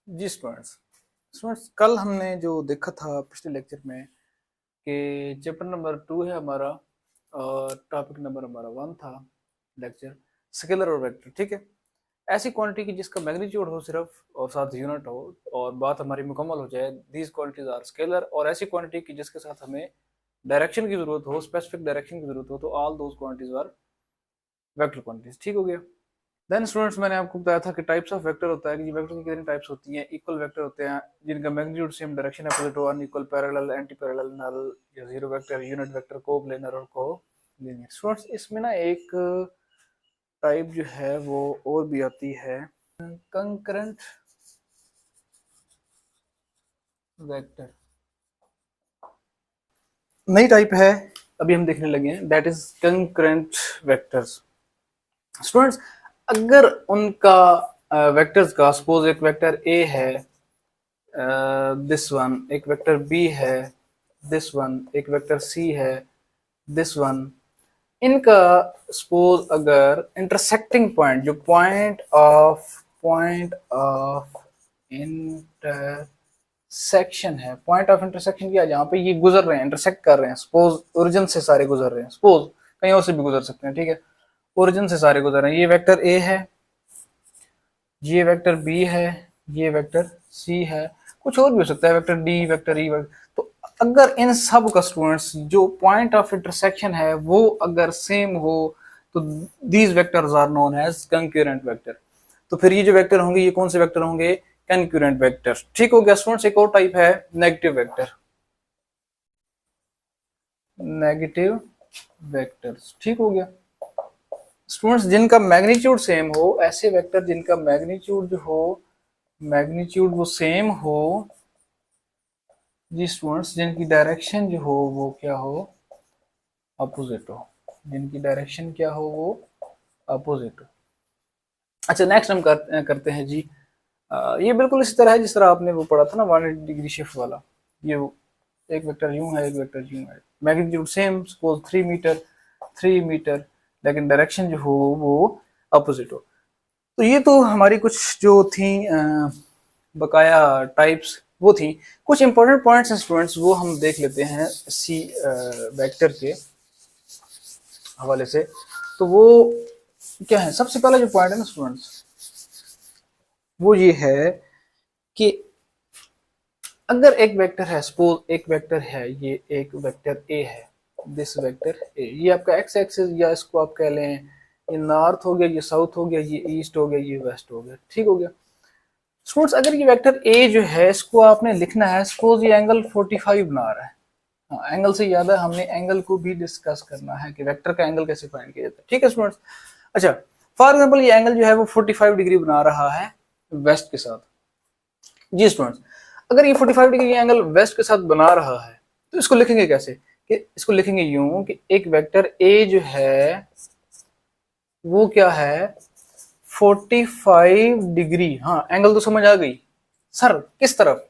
जी students students कल हमने जो देखा था पिछले लेक्चर में कि चैप्टर नंबर 2 है हमारा और टॉपिक नंबर हमारा 1 था लेक्चर स्केलर और वेक्टर। ठीक है, ऐसी क्वांटिटी की जिसका मैग्नीट्यूड हो सिर्फ और साथ यूनिट हो और बात हमारी मुकम्मल हो जाए, दीज क्वांटिटीज आर स्केलर। और ऐसी क्वांटिटी की जिसके साथ हमें डायरेक्शन की जरूरत हो, स्पेसिफिक डायरेक्शन की जरूरत हो, तो all those quantities are vector quantities. ठीक हो गया। देन स्टूडेंट्स मैंने आपको बताया था कि टाइप्स ऑफ वेक्टर होता है कि वेक्टर की कितनी टाइप्स होती हैं। इक्वल वेक्टर होते हैं जिनका मैग्नीट्यूड सेम डायरेक्शन अपोजिट हो, अनइक्वल, पैरेलल, एंटी पैरेलल, नल या zero vector, unit vector, coplanar और कोलिनियर। स्टूडेंट्स इसमें ना एक टाइप जो है वो और भी आती है, कंकरेंट वेक्टर। नई टाइप है, अभी हम देखने लगे हैं, that is concurrent vectors. Students अगर उनका वेक्टर्स का सपोज एक वेक्टर ए है, दिस वन, एक वेक्टर बी है, दिस वन, एक वेक्टर सी है, दिस वन, इनका सपोज अगर इंटरसेक्टिंग पॉइंट, जो पॉइंट ऑफ इंटरसेक्शन है, पॉइंट ऑफ इंटरसेक्शन क्या, जहाँ पे ये गुजर रहे हैं, इंटरसेक्ट कर रहे हैं, सपोज ओरिजिन से सारे गुजर रहे हैं, सपोज कहीं और से भी गुजर सकते हैं। ठीक है, ओरिजिन से सारे गुजर रहे हैं, ये वेक्टर ए है, ये वेक्टर बी है, ये वेक्टर सी है, कुछ और भी हो सकता है, वेक्टर डी, वेक्टर ई। तो अगर इन सब का स्टूडेंट्स जो पॉइंट ऑफ इंटरसेक्शन है वो अगर सेम हो तो these vectors are known as concurrent vector. तो फिर ये जो वेक्टर होंगे ये कौन से वेक्टर होंगे? कंक्यूरेंट वेक्टर। ठीक हो गया स्टूडेंट्स। एक और टाइप है नेगेटिव वेक्टर, नेगेटिव वेक्टर्स। ठीक हो गया स्टूडेंट्स, जिनका मैग्नीट्यूड सेम हो, ऐसे वेक्टर जिनका मैग्नीट्यूड जो हो, मैग्नीट्यूड वो सेम हो जी स्टूडेंट्स, जिनकी डायरेक्शन जो हो वो क्या हो, अपोजिट हो, जिनकी डायरेक्शन क्या हो वो अपोजिट हो। अच्छा नेक्स्ट हम करते हैं जी, ये बिल्कुल इसी तरह है जिस तरह आपने वो पढ़ा था ना 180 डिग्री शिफ्ट वाला। ये एक वेक्टर यूं है, एक वेक्टर यूं है, magnitude same, suppose 3 metre, 3 metre, लेकिन डायरेक्शन जो हो वो अपोजिट हो। तो ये तो हमारी कुछ जो थी बकाया टाइप्स वो थी। कुछ इंपॉर्टेंट पॉइंट्स हैं स्टूडेंट्स, वो हम देख लेते हैं सी वेक्टर के हवाले से। तो वो क्या है, सबसे पहला जो पॉइंट है ना स्टूडेंट्स, वो ये है कि अगर एक वेक्टर है, सपोज एक वेक्टर है, ये एक वेक्टर ए है, दिस वेक्टर ए, ये आपका एक्स एक्सिस या इसको आप कह लें ये नॉर्थ हो गया, ये साउथ हो गया, ये ईस्ट हो गया, ये वेस्ट हो गया। ठीक हो गया स्टूडेंट्स, अगर ये वेक्टर ए जो है इसको आपने लिखना है, सपोज ये एंगल 45 बना रहा है। हाँ, एंगल से याद है हमने एंगल को भी डिस्कस करना है कि वेक्टर का एंगल कैसे फाइंड किया जाता है। ठीक है स्टूडेंट्स। अच्छा फॉर एग्जांपल ये एंगल जो है वो 45 डिग्री बना रहा है वेस्ट के साथ। जी स्टूडेंट्स, अगर ये 45 डिग्री एंगल वेस्ट के साथ बना रहा है तो इसको लिखेंगे कैसे? कि इसको लिखेंगे यूं कि एक वेक्टर ए जो है वो क्या है, 45 डिग्री। हाँ एंगल तो समझ आ गई सर, किस तरफ?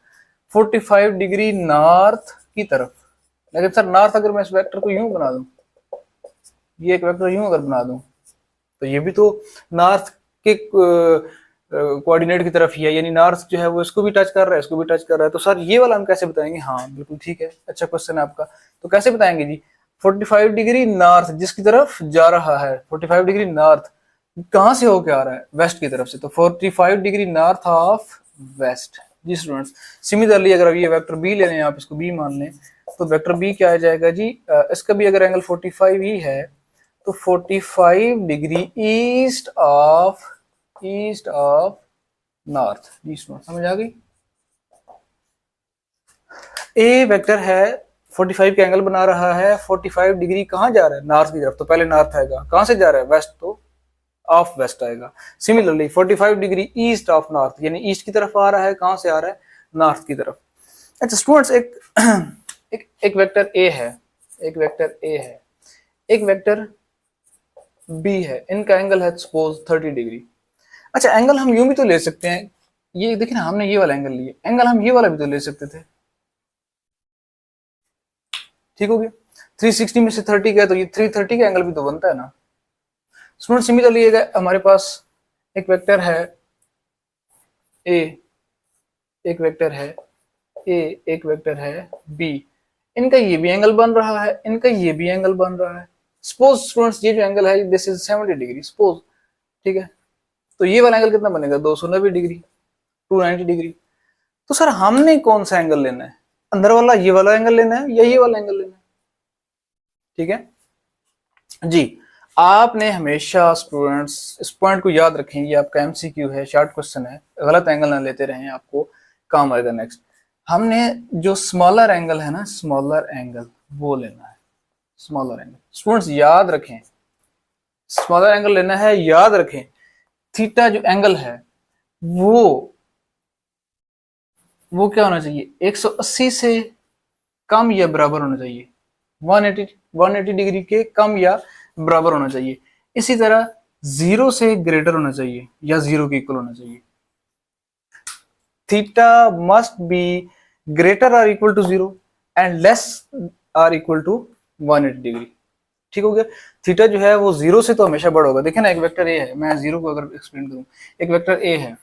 45 डिग्री नॉर्थ की तरफ। लेकिन सर नॉर्थ अगर मैं इस वेक्टर को यूं बना दूं, ये एक वेक्टर यूं अगर बना दूं, तो ये भी तो नॉर्थ के कोऑर्डिनेट की तरफ ही है, यानी नॉर्थ जो है वो इसको भी टच कर रहा है, इसको भी टच कर रहा है। तो सर ये वाला हम कैसे बताएंगे? हाँ बिल्कुल ठीक है, अच्छा क्वेश्चन है आपका। तो कैसे बताएंगे जी? 45 डिग्री नॉर्थ जिसकी तरफ जा रहा है, 45 डिग्री नॉर्थ कहाँ से होके आ रहा है? वेस्ट की तरफ से, तो 45 डिग्री नॉर्थ ऑफ वेस्ट। जी स्टूडेंट्स, सिमिलरली अगर अब ये वेक्टर बी ले लें, आप इसको बी मान लें, तो वेक्टर बी क्या आ जाएगा जी, इसका भी अगर एंगल 45 ही है तो 45 डिग्री ईस्ट ऑफ नॉर्थ। जी स्टूडेंट समझ आ गई। ए वेक्टर है 45 के एंगल बना रहा है, 45 डिग्री कहाँ जा रहा है? नॉर्थ की तरफ। तो पहले नॉर्थ आएगा, कहाँ से जा रहा है? वेस्ट, तो ऑफ वेस्ट आएगा। Similarly 45 degree east of north, यानी ईस्ट की तरफ आ रहा है, कहाँ से आ रहा है? नॉर्थ की तरफ। अच्छा स्टूडेंट्स, एक वेक्टर ए है, एक वेक्टर ए है, एक वेक्टर बी है, इनका एंगल है सपोज 30 डिग्री। अच्छा एंगल हम यूं भी तो ले सकते हैं, ये देखिए ना हमने ये वाला एंगल लिया, एंगल हम ये वाला भी तो ले सकते थे। ठीक हो गया, 360 में से 30 गया तो ये 330 का एंगल भी तो बनता है ना स्टूडेंट। सिमिलरली हमारे पास एक वेक्टर है ए, एक वेक्टर है ए, एक वेक्टर है बी, इनका ये भी एंगल बन रहा है, इनका ये भी एंगल बन रहा है। सपोज स्टूडेंट्स ये जो एंगल है दिस इज 70 डिग्री सपोज, ठीक है। तो ये वाला एंगल कितना बनेगा 290 डिग्री, 290 डिग्री। तो सर हमने कौन सा एंगल लेना है, अंदर वाला ये वाला एंगल लेना है या ये वाला एंगल लेना है, ठीक है जी। आपने हमेशा स्टूडेंट्स इस पॉइंट को याद रखें, ये आपका एमसीक्यू है, शॉर्ट क्वेश्चन है, गलत एंगल ना लेते रहें, आपको काम आएगा नेक्स्ट। हमने जो स्मॉलर एंगल है ना, स्मॉलर एंगल वो लेना है, स्मॉलर एंगल स्टूडेंट्स याद रखें, स्मॉलर एंगल लेना है, याद रखें। थीटा जो एंगल है वो क्या होना चाहिए, 180 से कम या बराबर होना चाहिए, 180 डिग्री के कम या बराबर होना चाहिए। इसी तरह 0 से ग्रेटर होना चाहिए या 0 के इक्वल होना चाहिए। थीटा मस्ट बी ग्रेटर और इक्वल टू 0 एंड लेस और इक्वल टू 180 डिग्री, ठीक हो गया। थीटा जो है वो 0 से तो हमेशा बड़ा होगा। देखे ना, एक वेक्टर ए है, मैं 0 को अगर एक्सप्लेन करूं, एक वेक्टर ए है,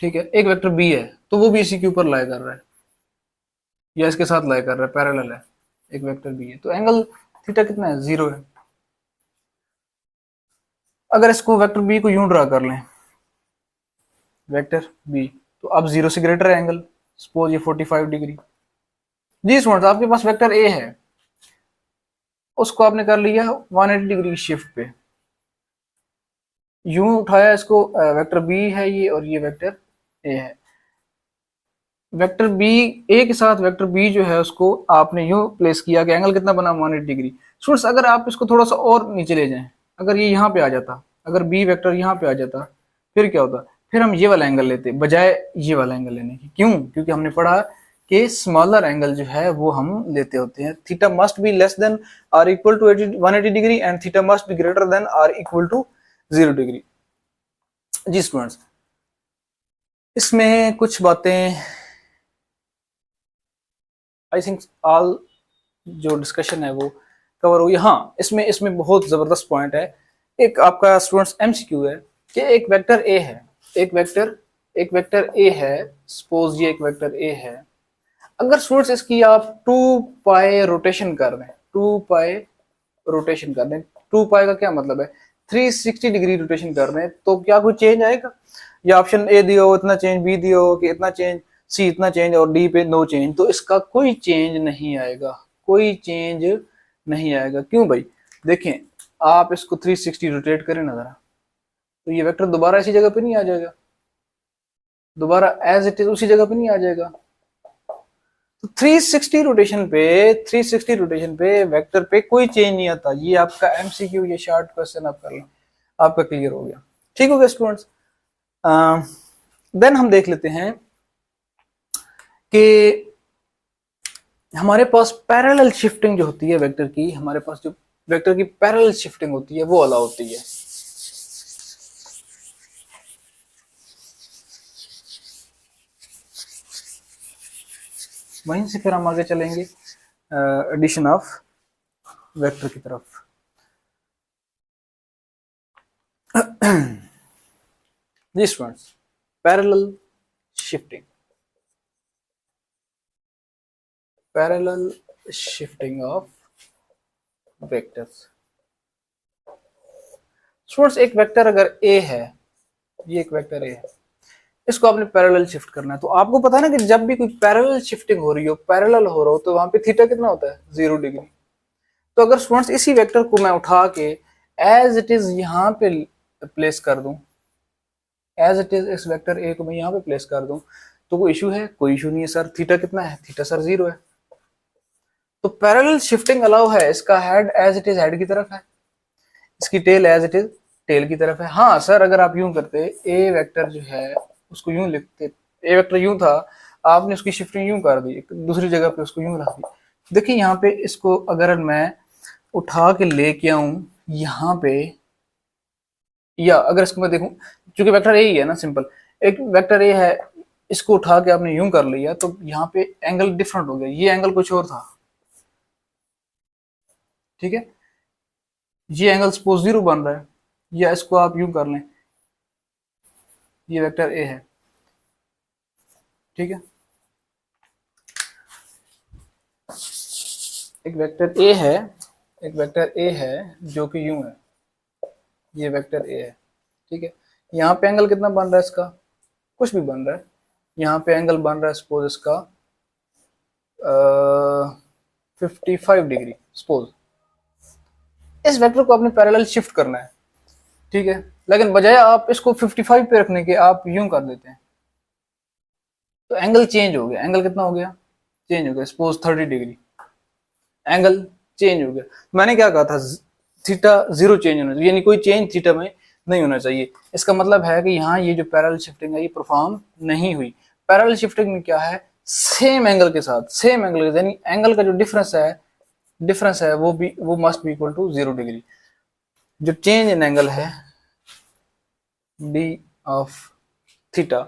ठीक है, एक वेक्टर बी है, तो वो भी इसी के ऊपर लाई कर रहा है या इसके साथ लाई कर रहा है, पैरेलल है, एक वेक्टर बी है, तो एंगल थीटा कितना है 0 है। अगर इसको वेक्टर बी को यूं ड्रा कर लें, वेक्टर बी, तो अब 0 से ग्रेटर है एंगल, सपोज ये 45 डिग्री। जी स्टूडेंट्स, आपके पास वेक्टर ए है, उसको आपने कर लिया 180 डिग्री की शिफ्ट पे, यूं उठाया इसको, वेक्टर बी है ये और ये वेक्टर ए है। वेक्टर बी ए के साथ वेक्टर बी जो है उसको आपने यूं प्लेस किया कि एंगल कितना बना 180 डिग्री। स्टूडेंट्स अगर आप इसको थोड़ा सा और नीचे ले जाएं, अगर ये यहाँ पे आ जाता, अगर बी वेक्टर यहाँ पे आ जाता, फिर क्या होता, फिर हम ये वाला एंगल लेते बजाय ये वाला एंगल लेने की। क्यों? क्योंकि हमने पढ़ा कि स्मॉलर एंगल जो है वो हम लेते होते हैं। Theta must be less than or equal to 180 degree and theta must be greater than or equal to 0 degree. जी स्टूडेंट्स, इसमें कुछ बातें आई थिंक ऑल जो डिस्कशन है वो कवर हुई। हाँ, इसमें इसमें बहुत जबरदस्त पॉइंट है, एक आपका स्टूडेंट्स एमसीक्यू है कि एक वेक्टर ए है, एक वेक्टर ए है, सपोज ये एक वेक्टर ए है। अगर स्टूडेंट्स इसकी आप 2 पाई रोटेशन कर दें, 2 पाई रोटेशन कर दें, 2 पाई का क्या मतलब है, 360 डिग्री रोटेशन कर दें, तो क्या कोई चेंज आएगा? या ऑप्शन ए दिया हो इतना चेंज, बी दिया हो कि इतना चेंज, सी इतना चेंज और डी पे नो चेंज, तो इसका कोई चेंज नहीं आएगा, कोई चेंज नहीं आएगा। क्यों भाई? देखें, आप इसको 360 रोटेट करें ना जरा, तो ये वेक्टर दोबारा इसी जगह पे नहीं आ जाएगा, दोबारा एज इट इज उसी जगह पे नहीं आ जाएगा। तो 360 रोटेशन पे वेक्टर पे कोई चेंज नहीं आता। ये आपका एमसीक्यू, ये शॉर्ट क्वेश्चन आप कर लें, आपका क्लियर हो गया, ठीक हो गया स्टूडेंट्स। देन हम देख लेते हैं कि हमारे पास पैरेलल शिफ्टिंग जो होती है वेक्टर की, हमारे पास जो वेक्टर की पैरेलल शिफ्टिंग होती है वो अलाउ होती है। वहीं से फिर हम आगे चलेंगे एडिशन ऑफ वेक्टर की तरफ। जी students, parallel shifting, parallel shifting of vectors. Students एक वेक्टर अगर ए है, ये एक वेक्टर ए है, इसको आपने पैरेलल शिफ्ट करना है, तो आपको पता है ना कि जब भी कोई पैरेलल शिफ्टिंग हो रही हो, पैरेलल हो रहा हो, तो वहां पे थीटा कितना होता है 0 डिग्री। तो अगर स्टूडेंट्स इसी वेक्टर को मैं उठा के एज इट इज यहाँ पे प्लेस कर दूं, एज इट इज इस वेक्टर ए को मैं यहाँ पे प्लेस कर दूं, तो कोई इशू है? कोई इशू नहीं है सर। थीटा कितना है? थीटा सर 0 है। तो पैरेलल शिफ्टिंग अलाउ है। इसका head as it is head की तरफ है, इसकी tail as it is tail की तरफ है। हाँ सर, अगर आप यूं करते, ए वेक्टर जो है उसको यूं लिखते, ए वेक्टर यूं था, आपने उसकी शिफ्टिंग यूं कर दी, दूसरी जगह पे उसको यूं रख दी। देखिए यहाँ पे इसको अगर मैं उठा के लेके आऊं यहाँ पे, या अगर इसको मैं देखूं, क्योंकि वेक्टर ए ही है ना, सिंपल एक वेक्टर ए है, इसको उठा के आपने यूं कर लिया, तो यहाँ पे एंगल डिफरेंट हो गया, ये एंगल कुछ और था, ठीक है, ये एंगल सपोज 0 बन रहा है। या इसको आप यूं कर लें, ये वेक्टर ए है, ठीक है, एक वेक्टर ए है, एक वेक्टर ए है जो कि यूं है, ये वेक्टर ए है, ठीक है। यहाँ पे एंगल कितना बन रहा है इसका, कुछ भी बन रहा है, यहाँ पे एंगल बन रहा है सपोज इसका 55 डिग्री सपोज। इस वेक्टर को आपने पैरेलल शिफ्ट करना है, ठीक है, लेकिन बजाय आप इसको 55 पे रखने के आप यूं कर देते हैं, तो एंगल चेंज हो गया। एंगल कितना हो गया, चेंज हो गया, सपोज 30 डिग्री, एंगल चेंज हो गया। मैंने क्या कहा था, थीटा जीरो चेंज होना चाहिए, यानी कोई चेंज थीटा में नहीं होना चाहिए। इसका मतलब है कि यहाँ ये जो पैरेलल शिफ्टिंग है ये परफॉर्म नहीं हुई। पैरेलल शिफ्टिंग में क्या है, सेम एंगल के साथ, सेम एंगल के, यानी एंगल का जो डिफरेंस है वो must be equal to 0 degree. जो चेंज इन एंगल है डी ऑफ थीटा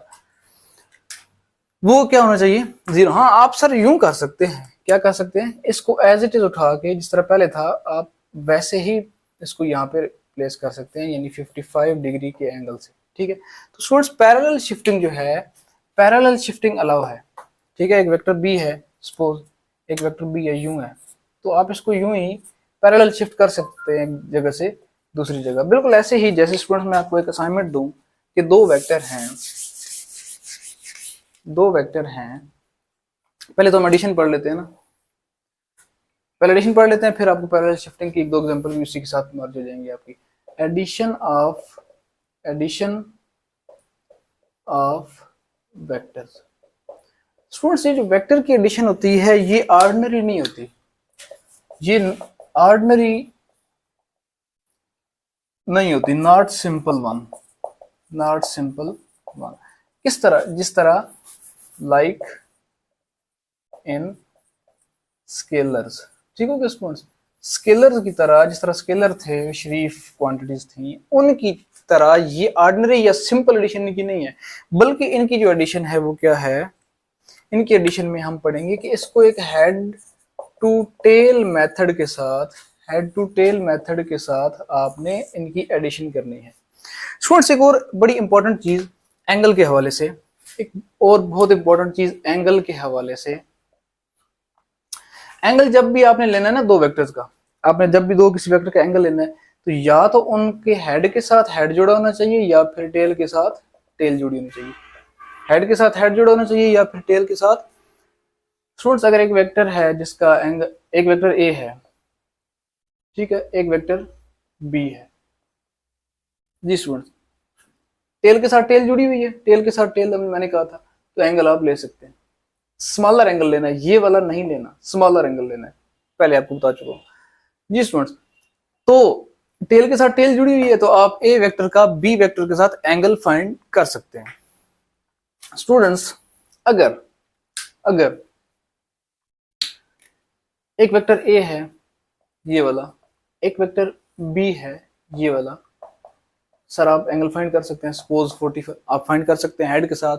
वो क्या होना चाहिए, 0। हाँ आप सर यूं कर सकते हैं, क्या कर सकते हैं, इसको एज इट इज उठा के जिस तरह पहले था आप वैसे ही इसको यहाँ पे प्लेस कर सकते हैं, यानी 55 डिग्री के एंगल से, ठीक है। तो स्टूडेंट्स पैरेलल शिफ्टिंग जो है, पैरेलल शिफ्टिंग अलाउ है, ठीक है। एक वेक्टर बी है सपोज, एक वेक्टर बी है यूं है, तो आप इसको यूं ही पैरेलल शिफ्ट कर सकते हैं एक जगह से दूसरी जगह, बिल्कुल ऐसे ही जैसे स्टूडेंट्स मैं आपको एक असाइनमेंट दूं कि दो वेक्टर हैं, पहले तो हम एडिशन पढ़ लेते हैं ना, पहले एडिशन पढ़ लेते हैं, फिर आपको पैरेलल शिफ्टिंग की एक दो एग्जांपल भी उसी के साथ मर्ज हो जाएंगे आपकी। Addition of vectors. स्टूडेंट्स ये जो वेक्टर की एडिशन होती है ये ऑर्डिनरी नहीं होती, ये ऑर्डिनरी नहीं होती, नॉट सिंपल वन। किस तरह, जिस तरह लाइक इन स्केलर्स, ठीक हो गया स्टूडेंट्स, स्केलर्स की तरह, जिस तरह स्केलर थे शरीफ क्वांटिटीज थी उनकी तरह ये ऑर्डिनरी या सिंपल एडिशन की नहीं है, बल्कि इनकी जो एडिशन है वो क्या है, इनकी एडिशन में हम पढ़ेंगे कि इसको एक हेड टू टेल मेथड के साथ, हेड टू टेल मेथड के साथ आपने इनकी एडिशन करनी है। स्टूडेंट्स एक और बड़ी इंपॉर्टेंट चीज एंगल के हवाले से, एक और बहुत इंपॉर्टेंट चीज एंगल के हवाले से, एंगल जब भी आपने लेना है ना दो वेक्टर्स का, आपने जब भी दो किसी वेक्टर का एंगल लेना है तो या तो उनके हेड के साथ हेड जुड़ा होना चाहिए या फिर टेल के साथ टेल जुड़ी होनी चाहिए, हेड के साथ हेड जुड़ा होना चाहिए या फिर टेल के साथ। स्टूडेंट्स अगर एक वेक्टर है जिसका एंगल, एक वेक्टर ए है, ठीक है, एक वेक्टर बी है जी स्टूडेंट्स, टेल के साथ टेल जुड़ी हुई है, टेल के साथ टेल मैंने कहा था, तो एंगल आप ले सकते हैं, स्मॉलर एंगल लेना है, ये वाला नहीं लेना, स्मॉलर एंगल लेना है, पहले आपको बता चुका हूं जी स्टूडेंट्स। तो टेल के साथ टेल जुड़ी हुई है तो आप ए वेक्टर का बी वेक्टर के साथ एंगल फाइंड कर सकते हैं। स्टूडेंट्स अगर अगर एक वेक्टर ए है ये वाला, एक वेक्टर बी है ये वाला, सर आप एंगल फाइंड कर सकते हैं, सपोज 45 आप फाइंड कर सकते हैं हेड के साथ,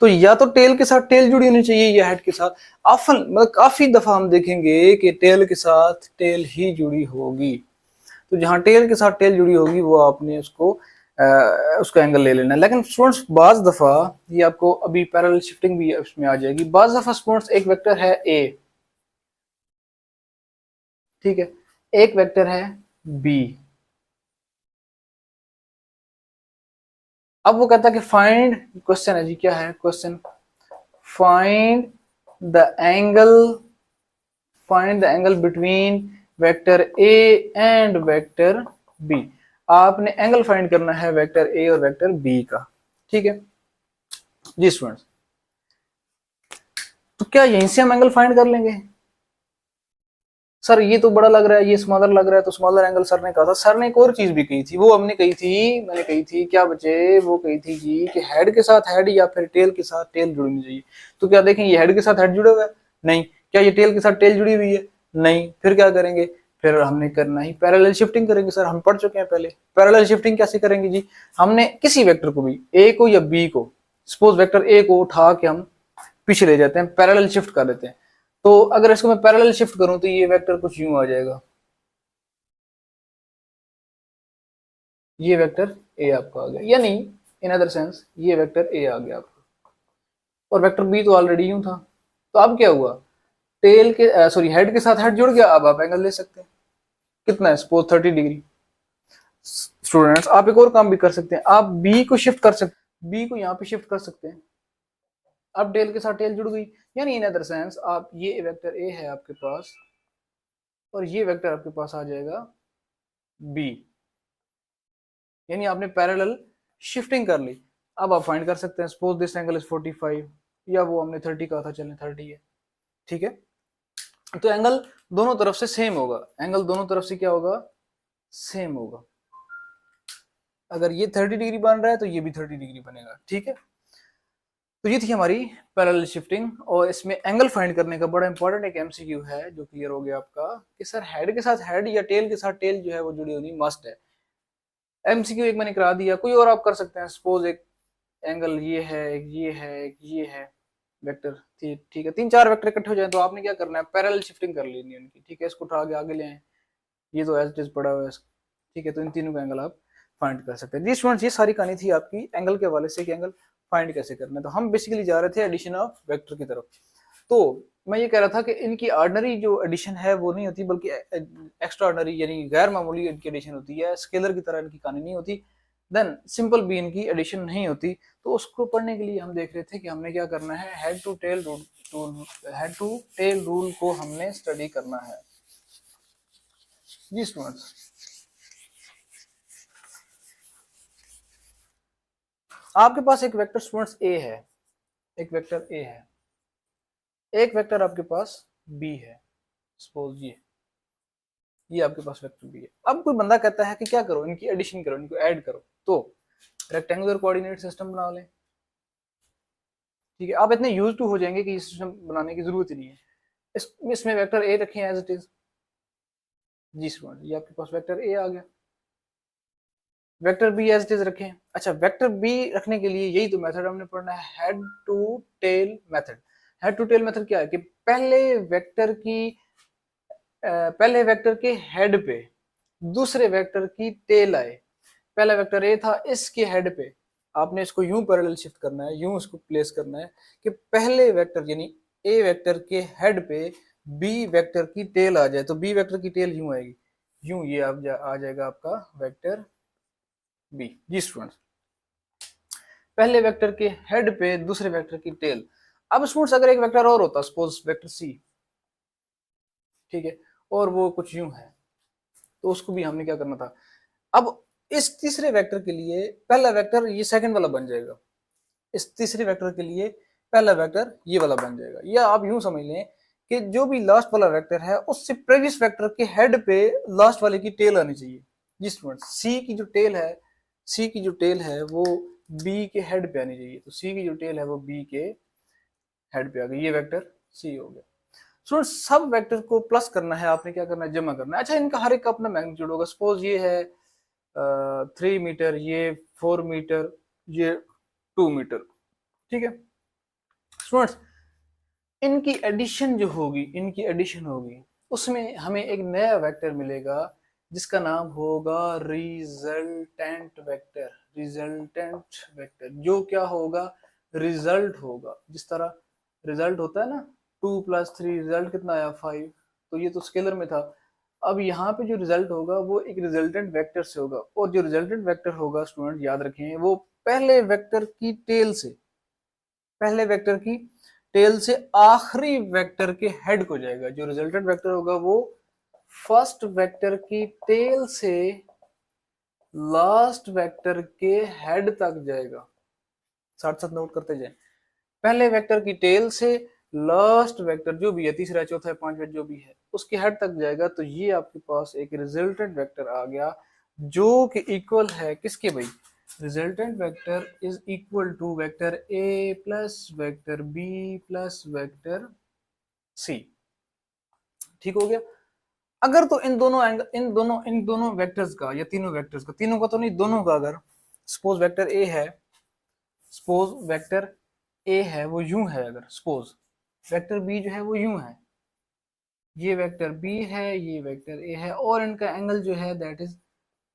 तो या तो टेल के साथ टेल जुड़ी होनी चाहिए या हेड के साथ। ऑफन मतलब काफी दफा हम देखेंगे कि टेल के साथ टेल ही जुड़ी होगी, तो जहां टेल के साथ टेल जुड़ी होगी वो आपने उसका एंगल ले लेना है। लेकिन स्टूडेंट्स बाज दफा ये आपको अभी पैरेलल शिफ्टिंग भी उसमें आ जाएगी, बाज दफा स्टूडेंट्स एक वेक्टर है ए, ठीक है, एक वेक्टर है बी, अब वो कहता है कि फाइंड, क्वेश्चन है जी, क्या है question, find the angle, find the angle between vector a and vector b. आपने एंगल फाइंड करना है वेक्टर ए और वेक्टर बी का, ठीक है जी स्टूडेंट्स। तो क्या यहीं से हम एंगल फाइंड कर लेंगे, सर ये तो बड़ा लग रहा है, ये स्मॉलर लग रहा है, तो स्मॉलर एंगल सर ने कहा था, सर ने एक और चीज भी कही थी, वो हमने कही थी, मैंने कही थी क्या बच्चे, वो कही थी जी कि हेड के साथ हेड या फिर टेल के साथ टेल जुड़नी चाहिए। तो क्या देखें ये हेड के साथ हेड जुड़ा हुआ है, नहीं, क्या ये टेल के साथ टेल जुड़ी हुई है, नहीं, फिर क्या करेंगे, फिर हमने करना ही पैरेलल शिफ्टिंग करेंगे। सर हम पढ़ चुके हैं पहले, पैरेलल शिफ्टिंग कैसे करेंगे जी, हमने किसी वेक्टर को भी, ए को या बी को, सपोज वेक्टर ए को उठा के हम पीछे ले जाते हैं, पैरेलल शिफ्ट कर देते हैं, तो अगर इसको मैं पैरेलल शिफ्ट करूं तो ये वेक्टर कुछ यूं आ जाएगा, ये वेक्टर ए आपका आ गया, यानी इन अदर सेंस ये वेक्टर ए आ गया आपका, और वेक्टर बी तो ऑलरेडी यूं था। तो अब क्या हुआ, टेल के सॉरी हेड के साथ हेड जुड़ गया, अब आप एंगल ले सकते हैं। कितना है, सपोज 30 डिग्री। स्टूडेंट्स आप एक और काम भी कर सकते हैं, आप बी को शिफ्ट कर सकते, बी को यहाँ पे शिफ्ट कर सकते हैं। अब टेल के साथ टेल जुड़ गई, यानी इन अदर सेंस आप ये वेक्टर ए है आपके पास और ये वेक्टर आपके पास आ जाएगा बी, यानी आपने पैरेलल शिफ्टिंग कर ली। अब आप फाइंड कर सकते हैं, सपोज दिस एंगल इज 45 या वो हमने 30 कहा था, चलें 30 है, ठीक है। तो एंगल दोनों तरफ से सेम होगा, एंगल दोनों तरफ से क्या होगा, सेम होगा। अगर ये 30 डिग्री बन रहा है तो ये भी 30 डिग्री बनेगा, ठीक है। तो ये थी हमारी पैरेलल शिफ्टिंग, और इसमें एंगल फाइंड करने का बड़ा इंपॉर्टेंट एक एमसीक्यू है जो क्लियर हो गया आपका, कि सर हेड के साथ हेड या टेल के साथ टेल जो है वो जुड़ी होनी मस्ट है। एमसीक्यू एक मैंने करा दिया, कोई और आप कर सकते हैं, सपोज एक एंगल ये है, एक ये है, एक ये है, वेक्टर ठीक है, 3-4 वेक्टर इकट्ठे हो जाए तो आपने क्या करना है, पैरेलल शिफ्टिंग कर लेनी है उनकी, ठीक है। इसको उठा के आगे ले आए, ये तो एज इट इज पड़ा हुआ है, ठीक है। तो इन तीनों का एंगल आप फाइंड कर सकते हैं। जी स्टूडेंट्स, ये सारी कहानी थी आपकी एंगल के हवाले से कि एंगल फाइंड कैसे करना है। तो हम बेसिकली जा रहे थे एडिशन ऑफ वेक्टर की तरफ। तो मैं ये कह रहा था कि इनकी ऑर्डिनरी जो एडिशन है वो नहीं होती, बल्कि एक्स्ट्रा ऑर्डिनरी यानी गैर मामूली इनकी एडिशन होती है, स्केलर की तरह इनकी कहानी नहीं होती। देन सिंपल भी इनकी एडिशन नहीं होती। तो उसको पढ़ने के लिए हम देख रहे थे कि हमने क्या करना है, हेड टू टेल रूल को हमने स्टडी करना है। जी स्टूडेंट्स, आपके पास एक वेक्टर स्टूडेंट्स ए है, एक वेक्टर ए है, एक वेक्टर आपके पास बी है, सपोज ये आपके पास वेक्टर बी है। अब कोई बंदा कहता है कि क्या करो, इनकी एडिशन करो, इनको ऐड करो, तो रेक्टेंगुलर कोऑर्डिनेट सिस्टम बना लें, ठीक है। आप इतने यूज टू हो जाएंगे कि सिस्टम बनाने की जरूरत ही नहीं है। इसमें वेक्टर ए रखें एज इट इज। जी स्टूडेंट, ये आपके पास वेक्टर ए आ गया, vector B as it is रखें। अच्छा, वेक्टर बी रखने के लिए यही तो मेथड हमने पढ़ना है, head to tail method. Head to tail method क्या है कि पहले वेक्टर के हेड पे दूसरे वेक्टर की टेल आए। पहला वेक्टर ए था, इसके हेड पे आपने इसको यूं पैरेलल शिफ्ट करना है, यूं इसको प्लेस करना है कि पहले वेक्टर यानी ए वेक्टर के हेड पे बी वेक्टर की टेल आ जाए। तो बी वेक्टर की टेल यूं आएगी, यूं ये आ जाएगा आपका वेक्टर बी। जी स्टूडेंट्स, पहले वेक्टर के हेड पे दूसरे वेक्टर की टेल। अब स्टूडेंट्स अगर एक वेक्टर और होता, सपोज वेक्टर सी, ठीक है, और वो कुछ यूं है, तो उसको भी हमने क्या करना था। अब इस तीसरे वेक्टर के लिए पहला वेक्टर ये सेकंड वाला बन जाएगा, इस तीसरे वेक्टर के लिए पहला वेक्टर ये वाला बन जाएगा। या आप यूं समझ लें कि जो भी लास्ट वाला वेक्टर है उससे प्रीवियस वेक्टर के हेड पे लास्ट वाले की टेल आनी चाहिए। जी स्टूडेंट, सी की जो टेल है वो बी के हेड पे आनी चाहिए। तो सी की जो टेल है वो बी के हेड पे आ गई, ये वेक्टर सी हो गया। स्टूडेंट, सब वेक्टर को प्लस करना है, आपने क्या करना है, जमा करना है। अच्छा, इनका हर एक का अपना मैग्नीट्यूड होगा। सपोज ये है 3 मीटर, ये 4 मीटर, ये 2 मीटर, ठीक है। स्टूडेंट्स, इनकी एडिशन होगी, उसमें हमें एक नया वेक्टर मिलेगा जिसका नाम होगा रिजल्टेंट वेक्टर। रिजल्टेंट वेक्टर जो क्या होगा, रिजल्ट होगा। जिस तरह रिजल्ट होता है ना, 2+3 रिजल्ट कितना आया 5, तो ये तो स्केलर में था। अब यहाँ पे जो रिजल्ट होगा वो एक रिजल्टेंट वेक्टर से होगा, और जो रिजल्टेंट वेक्टर होगा स्टूडेंट याद रखें, वो पहले वेक्टर की टेल से, पहले वेक्टर की टेल से आखिरी वेक्टर के हेड को जाएगा। जो रिजल्टेंट वेक्टर होगा वो फर्स्ट वेक्टर की टेल से लास्ट वेक्टर के हेड तक जाएगा। साथ साथ नोट करते जाए, पहले वेक्टर की टेल से लास्ट वेक्टर जो भी है, तीसरा चौथा पांचवा जो भी है, उसके हेड तक जाएगा। तो ये आपके पास एक रिजल्टेंट वेक्टर आ गया जो कि इक्वल है किसके भाई, resultant vector is equal to vector A plus vector B plus vector C. ठीक हो गया। अगर तो इन दोनों वेक्टर्स का या तीनों वेक्टर्स का, तीनों का तो नहीं, दोनों का, अगर सपोज वेक्टर ए है, सपोज वेक्टर ए है वो यूं है, अगर सपोज वेक्टर बी जो है वो यूं है, ये वेक्टर बी है, ये वेक्टर ए है, और इनका एंगल जो है दैट इज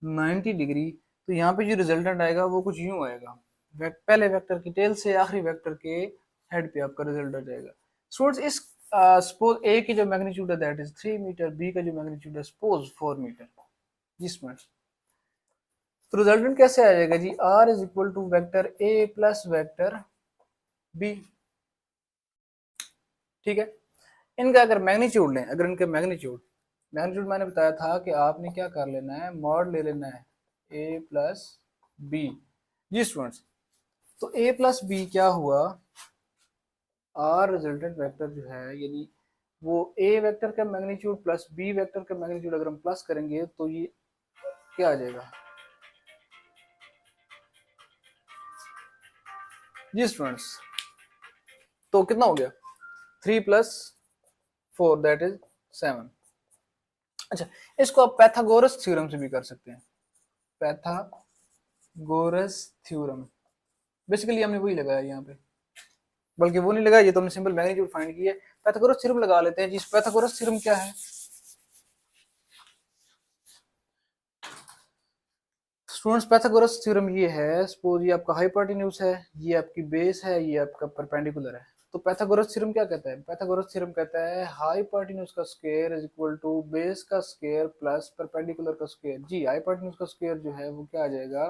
90 डिग्री। तो यहाँ पे जो रिजल्टेंट आएगा वो कुछ यूं आएगा, पहले वेक्टर की टेल से आखिरी वेक्टर के हेड पे आपका रिजल्ट आ जाएगा। स्टूडेंट्स इस सपोज ए की जो मैग्नीट्यूड है दैट इज 3 मीटर, बी का जो मैग्नीट्यूड है सपोज 4 मीटर। जी स्टूडेंट्स, तो रिजल्टेंट कैसे आ जाएगा जी, R is equal to vector A plus vector B. ठीक है, इनका अगर मैग्नीट्यूड लें, अगर इनके मैग्नीट्यूड मैग्नीट्यूड मैंने बताया था कि आपने क्या कर लेना है, मॉड ले लेना है ए प्लस बी। जी स्टूडेंट्स, तो ए प्लस बी क्या हुआ, आर रिजल्टेंट वेक्टर जो है यानी वो ए वेक्टर का मैग्नीट्यूड प्लस बी वेक्टर का मैग्नीट्यूड अगर हम प्लस करेंगे तो ये क्या आ जाएगा। जी स्टूडेंट्स, तो कितना हो गया, 3 प्लस 4 दैट इज 7। अच्छा, इसको आप पैथागोरस थ्योरम से भी कर सकते हैं, पैथागोरस थ्योरम। बेसिकली हमने वही लगाया यहाँ पे, बल्कि वो नहीं लगाया, ये तो हमने सिंपल मैग्नीट्यूड फाइंड की है। पैथागोरस थ्योरम लगा लेते हैं जी। पैथागोरस थ्योरम क्या है स्टूडेंट्स, पैथागोरस थ्योरम ये है, सपोज ये आपका हाइपोटेन्यूज है, ये आपकी बेस है, ये आपका परपेंडिकुलर है। तो पैथागोरस थ्योरम क्या कहता है, पैथागोरस थ्योरम कहता है हाइपोटेन्यूज का square is equal to base का स्क्वायर प्लस परपेंडिकुलर का स्क्वायर। जी, हाइपोटेन्यूज का स्क्वायर जो है वो क्या आ जाएगा,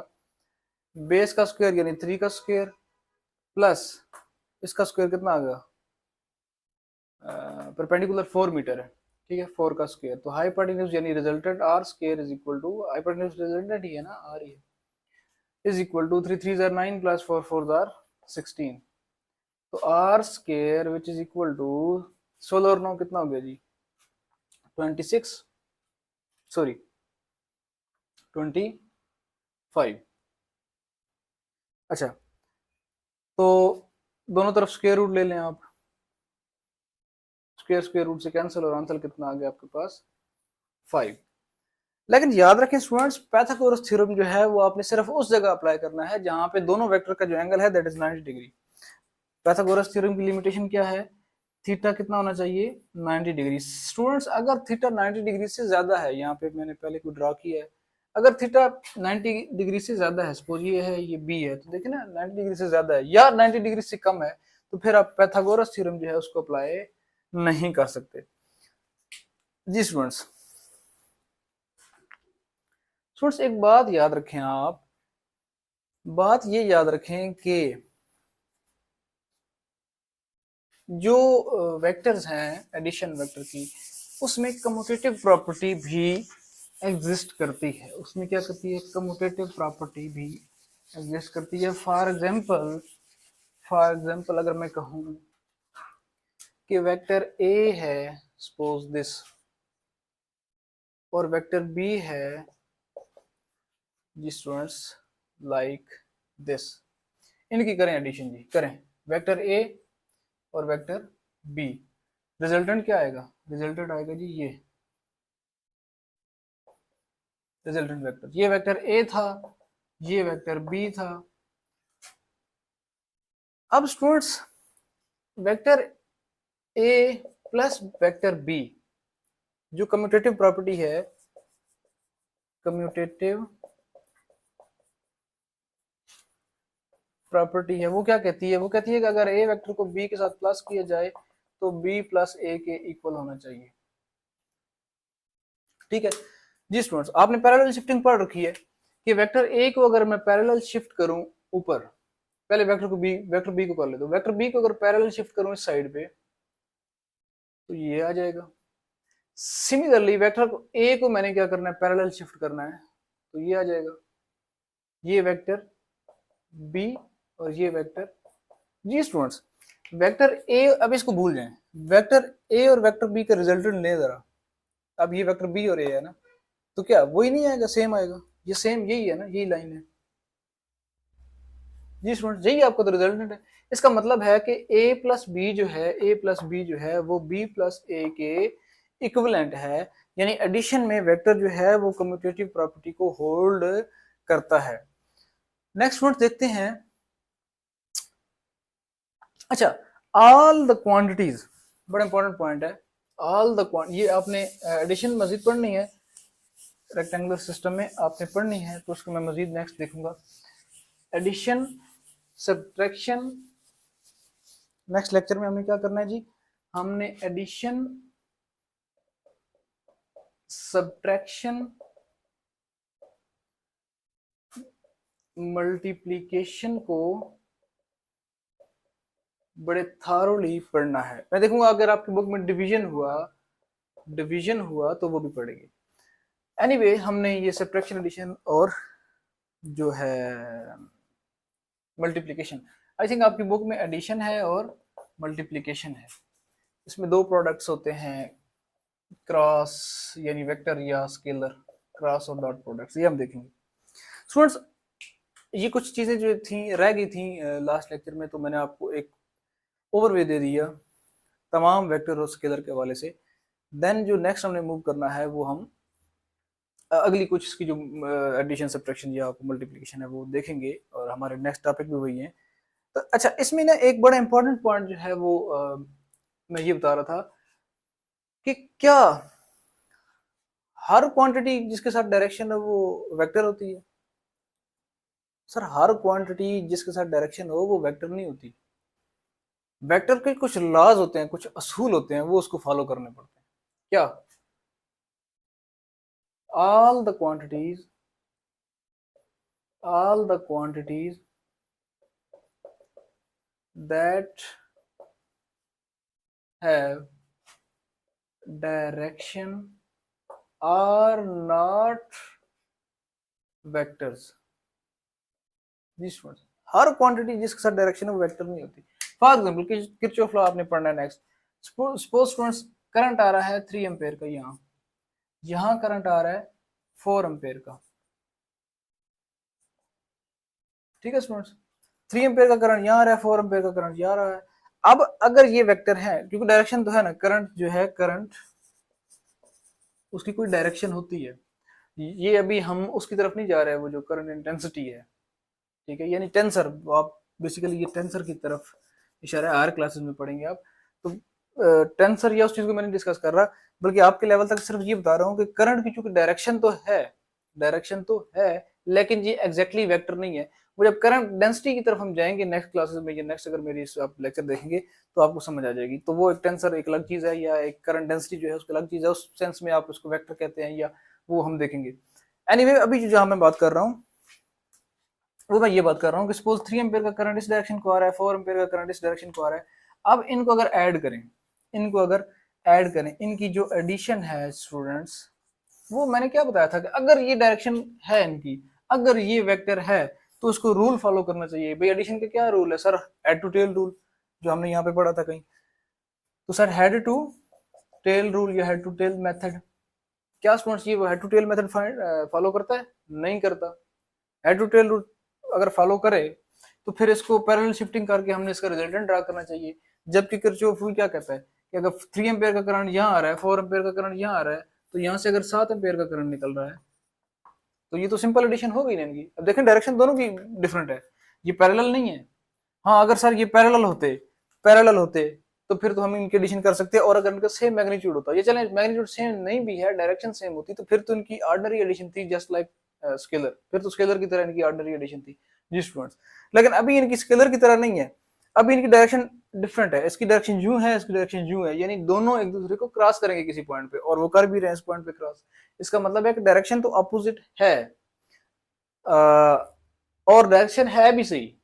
बेस का स्क्वायर यानी 3 का स्क्वायर प्लस इसका स्क्वायर कितना आ गया, परपेंडिकुलर 4 मीटर है, ठीक है, 4 का स्क्वायर। तो हाइपोटेन्यूज यानी resultant R square is equal to, hypotenuse resultant ही है ना, आर ही है, इज इक्वल टू 3 3 जार 9 प्लस 4 4 जार 16। तो R square which is equal to 16 और 9 कितना हो गया जी, 26, सॉरी 25। अच्छा, तो दोनों तरफ स्क्वायर रूट ले लें आप, स्क्वायर स्क्वायर रूट से कैंसिल और आंसर कितना आ गया आपके पास 5। लेकिन याद रखें स्टूडेंट्स, पैथागोरस थ्योरम जो है वो आपने सिर्फ उस जगह अप्लाई करना है जहां पे दोनों वेक्टर का जो एंगल है that is 90 degree. Pythagoras theorem की लिमिटेशन क्या है, थीटा कितना होना चाहिए 90 डिग्री। स्टूडेंट्स अगर थीटा 90 डिग्री से ज्यादा है, यहाँ पे मैंने पहले को ड्रा किया है, अगर थीटा 90 डिग्री से ज्यादा है, सपोज ये है ये बी है, तो देखिए ना 90 डिग्री से ज्यादा है या 90 डिग्री से कम है, तो फिर आप पैथागोरस थ्योरम जो है उसको अप्लाई नहीं कर सकते। जी स्टूडेंट्स, स्टूडेंट्स एक बात याद रखें आप, बात ये याद रखें कि जो वेक्टर्स हैं एडिशन वेक्टर की, उसमें कम्यूटेटिव प्रॉपर्टी भी एग्जिस्ट करती है, उसमें क्या करती है, कम्यूटेटिव प्रॉपर्टी भी एग्जिस्ट करती है। फॉर एग्जांपल अगर मैं कहूँ कि वेक्टर ए है सपोज दिस और वेक्टर बी है जी स्टूडेंट्स लाइक दिस, इनकी करें एडिशन जी, करें वेक्टर ए और वेक्टर बी, रिजल्टेंट क्या आएगा, रिजल्टेंट आएगा जी ये रिजल्टेंट वेक्टर, ये वेक्टर ए था, ये वेक्टर बी था। अब students vector A plus vector B जो कम्यूटेटिव प्रॉपर्टी है, कम्यूटेटिव प्रॉपर्टी है वो क्या कहती है, वो कहती है कि अगर ए वेक्टर को बी के साथ प्लस किया जाए तो बी प्लस ए के इक्वल होना चाहिए। ठीक है जी स्टूडेंट्स, आपने पैरेलल शिफ्टिंग पढ़ रखी है कि वेक्टर ए को अगर मैं पैरेलल शिफ्ट करूं ऊपर, पहले वेक्टर बी को कर ले, तो वेक्टर बी को अगर पैरेलल शिफ्ट करूं इस साइड पे तो ये आ जाएगा। सिमिलरली वेक्टर ए को मैंने क्या करना है, पैरेलल शिफ्ट करना है, तो ये आ जाएगा, ये वेक्टर बी और ये वेक्टर। जी स्टूडेंट्स, वेक्टर ए, अब इसको भूल जाएं, वेक्टर ए और वेक्टर बी का रिजल्टेंट ले जरा, अब ये वेक्टर बी और ए है ना, तो क्या वही नहीं आएगा, सेम आएगा, ये सेम यही है ना, यही लाइन है। जी स्टूडेंट, यही आपका तो रिजल्टेंट है। इसका मतलब है कि ए प्लस बी जो है, ए प्लस बी जो है वो बी प्लस ए के इक्विवेलेंट है, यानी एडिशन में वेक्टर जो है वो कम्यूटेटिव प्रॉपर्टी को होल्ड करता है। नेक्स्ट पॉइंट देखते हैं। अच्छा, ऑल द क्वांटिटीज, बड़ा इंपॉर्टेंट पॉइंट है, ऑल द ये आपने एडिशन मजीद पढ़नी है, रेक्टेंगुलर सिस्टम में आपने पढ़नी है, तो उसको मैं मजीद नेक्स्ट देखूंगा। एडिशन, सब्ट्रैक्शन, नेक्स्ट लेक्चर में हमने क्या करना है जी, हमने एडिशन, सब्ट्रैक्शन, मल्टीप्लिकेशन को बड़े थारोली पढ़ना है। मैं देखूंगा अगर आपकी बुक में डिवीजन हुआ तो वो भी पढ़ेंगे। एनीवे हमने ये सब्ट्रैक्शन, एडिशन और जो है मल्टीप्लिकेशन, आई थिंक आपकी बुक में एडिशन है और मल्टीप्लिकेशन है। इसमें दो प्रोडक्ट्स होते हैं, क्रॉस यानी वेक्टर या स्केलर, क्रॉस और डॉट प्रोडक्ट्स, ये हम देखेंगे। स्टूडेंट्स ये कुछ चीजें जो थी रह गई थी लास्ट लेक्चर में, तो मैंने आपको एक ओवरव्यू दे दिया तमाम वेक्टर और स्केलर के हवाले से। देन जो नेक्स्ट हमने मूव करना है वो हम अगली कुछ इसकी जो एडिशन, सब्ट्रैक्शन या मल्टीप्लिकेशन है वो देखेंगे, और हमारे नेक्स्ट टॉपिक भी वही है। तो अच्छा, इसमें ना एक बड़ा इंपॉर्टेंट पॉइंट जो है वो मैं ये बता रहा था कि क्या हर क्वांटिटी जिसके साथ डायरेक्शन है वो वेक्टर होती है? सर हर क्वांटिटी जिसके साथ डायरेक्शन हो वो वेक्टर नहीं होती। वेक्टर के कुछ लॉज होते हैं, कुछ असूल होते हैं, वो उसको फॉलो करने पड़ते हैं। क्या? all the quantities that have direction are not vectors। Her quantity जिसके साथ डायरेक्शन है वो वेक्टर नहीं होती। फॉर एग्जांपल किरचॉफ लॉ आपने पढ़ना है नेक्स्ट। सपोज स्टूडेंट्स करंट आ रहा है 3 एम्पेयर का, यहाँ करंट आ रहा है 4 एम्पेयर का, ठीक है स्टूडेंट्स। 3 एम्पेयर का करंट यहाँ आ रहा है, 4 एम्पेयर का करंट यहाँ आ रहा है। अब अगर ये वेक्टर है, क्योंकि डायरेक्शन तो है ना, करंट जो है, करंट उसकी कोई डायरेक्शन होती है। ये अभी हम उसकी तरफ नहीं जा रहे हैं, वो जो करंट इंटेंसिटी है, ठीक है, यानी टेंसर, आप बेसिकली ये टेंसर की तरफ इशारा है, आर क्लासेस में पढ़ेंगे आप। तो टेंसर या उस चीज को मैंने डिस्कस कर रहा, बल्कि आपके लेवल तक सिर्फ ये बता रहा हूँ कि करंट की चूंकि डायरेक्शन तो है, लेकिन ये एग्जैक्टली वेक्टर नहीं है। वो जब करंट डेंसिटी की तरफ हम जाएंगे नेक्स्ट क्लासेस में, या नेक्स्ट अगर मेरी आप लेक्चर देखेंगे तो आपको समझ आ जाएगी। तो वो एक टेंसर एक अलग चीज है, या एक करंट डेंसिटी जो है उसकी अलग चीज है, उस सेंस में आप उसको वेक्टर कहते हैं, या वो हम देखेंगे। एनीवे अभी जो मैं बात कर रहा हूँ वो मैं ये बात कर रहा हूँ कि सपोज 3 एम्पेयर का करंट इस डायरेक्शन को आ रहा है, 4 एम्पेयर का करंट इस डायरेक्शन को आ रहा है। अब इनको अगर ऐड करें, इनकी जो एडिशन है स्टूडेंट्स, वो मैंने क्या बताया था कि अगर ये डायरेक्शन है इनकी, अगर ये वेक्टर है, तो उसको रूल फॉलो करना चाहिए। भाई एडिशन का क्या रूल है sir? Head to tail rule, जो हमने यहाँ पे पढ़ा था कहीं। तो sir head to tail rule या हेड टू टेल मेथड, क्या स्टूडेंट्स ये head to tail method follow करता है? नहीं करता। हेड टू टेल रूल अगर फॉलो करे तो फिर इसको पैरेलल शिफ्टिंग करके हमने इसका रिजल्टेंट ड्रा करना चाहिए। जबकि किरचॉफ रूल क्या कहता है कि अगर 3 एम्पेयर का करंट यहाँ आ रहा है, 4 एम्पेयर का करंट यहाँ आ रहा है, तो यहाँ से अगर 7 एम्पेयर का करंट निकल रहा है, तो ये तो सिंपल एडिशन हो गई ना इनकी। अब देखें डायरेक्शन दोनों की डिफरेंट है, ये पैरेलल नहीं है। हाँ अगर सर ये पैरेलल होते तो फिर तो हम इनकी एडिशन कर सकते हैं, और अगर इनका सेम मैग्नीट्यूड होता, ये चले मैग्नीट्यूड सेम नहीं भी है, डायरेक्शन सेम होती, तो फिर तो इनकी ऑर्डिनरी एडिशन थी, जस्ट लाइक स्केलर। फिर तो स्केलर की तरह इनकी ऑर्डिनरी एडिशन थी जी स्टूडेंट्स। लेकिन अभी इनकी स्केलर की तरह नहीं है, अभी इनकी डायरेक्शन डिफरेंट है। इसकी डायरेक्शन यूं है, इसकी डायरेक्शन यूं है, यानी दोनों एक दूसरे को क्रॉस करेंगे किसी पॉइंट पे, और वो कर भी रहे हैं इस पॉइंट पे क्रॉस। इसका मतलब है कि डायरेक्शन तो अपोजिट है, और डायरेक्शन है भी सही,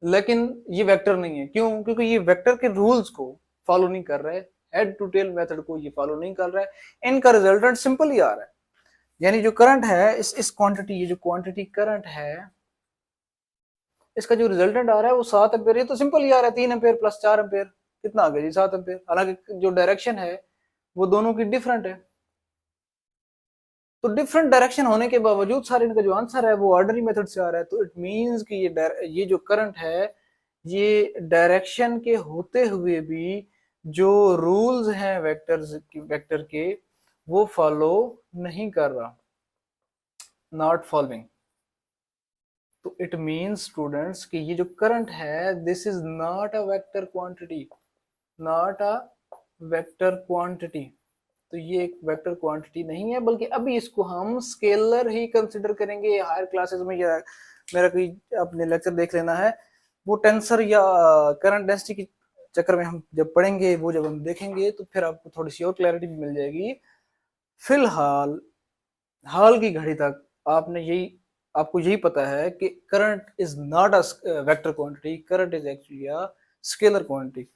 लेकिन ये वेक्टर नहीं है। क्यों? क्योंकि ये वेक्टर के रूल्स को फॉलो नहीं कर रहे, हेड टू टेल मेथड को ये फॉलो नहीं कर रहा है। इनका रिजल्टेंट सिंपल ही आ रहा है, यानी जो करंट है इस क्वांटिटी, ये जो क्वांटिटी करंट है, इसका जो रिजल्टेंट आ रहा है वो 7 एम्पेयर। ये तो सिंपल ही आ रहा है, 3 एम्पेयर प्लस 4 एम्पेयर कितना आ गया जी? 7 एम्पेयर। हालांकि जो डायरेक्शन है वो दोनों की डिफरेंट है। तो डिफरेंट डायरेक्शन होने के बावजूद सारे इनका जो आंसर है वो ऑर्डिनरी मेथड से आ रहा है। तो इट मींस कि ये जो करंट है, ये डायरेक्शन के होते हुए भी जो रूल्स हैं वेक्टर के वो फॉलो नहीं कर रहा, नॉट फॉलोइंग। तो इट मींस स्टूडेंट्स कि ये जो करंट है, this is not a vector quantity, not a vector quantity. तो ये एक वेक्टर क्वांटिटी नहीं है, बल्कि अभी इसको हम स्केलर ही कंसिडर करेंगे हायर क्लासेस में। या मेरा कोई अपने लेक्चर देख लेना है, वो टेंसर या करंट डेंसिटी की चक्कर में हम जब पढ़ेंगे, वो जब हम देखेंगे तो फिर आपको थोड़ी सी और क्लैरिटी भी मिल जाएगी। फिलहाल हाल की घड़ी तक आपको यही पता है कि current is not a vector quantity, current is actually a scalar quantity.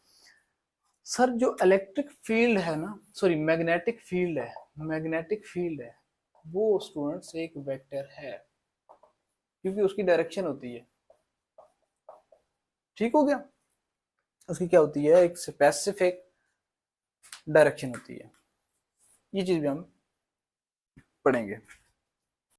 Sir जो इलेक्ट्रिक फील्ड है ना, सॉरी मैग्नेटिक फील्ड है, मैग्नेटिक फील्ड है वो स्टूडेंट्स एक वेक्टर है, क्योंकि उसकी डायरेक्शन होती है। ठीक हो गया, उसकी क्या होती है, एक स्पेसिफिक डायरेक्शन होती है। ये चीज भी हम पढ़ेंगे।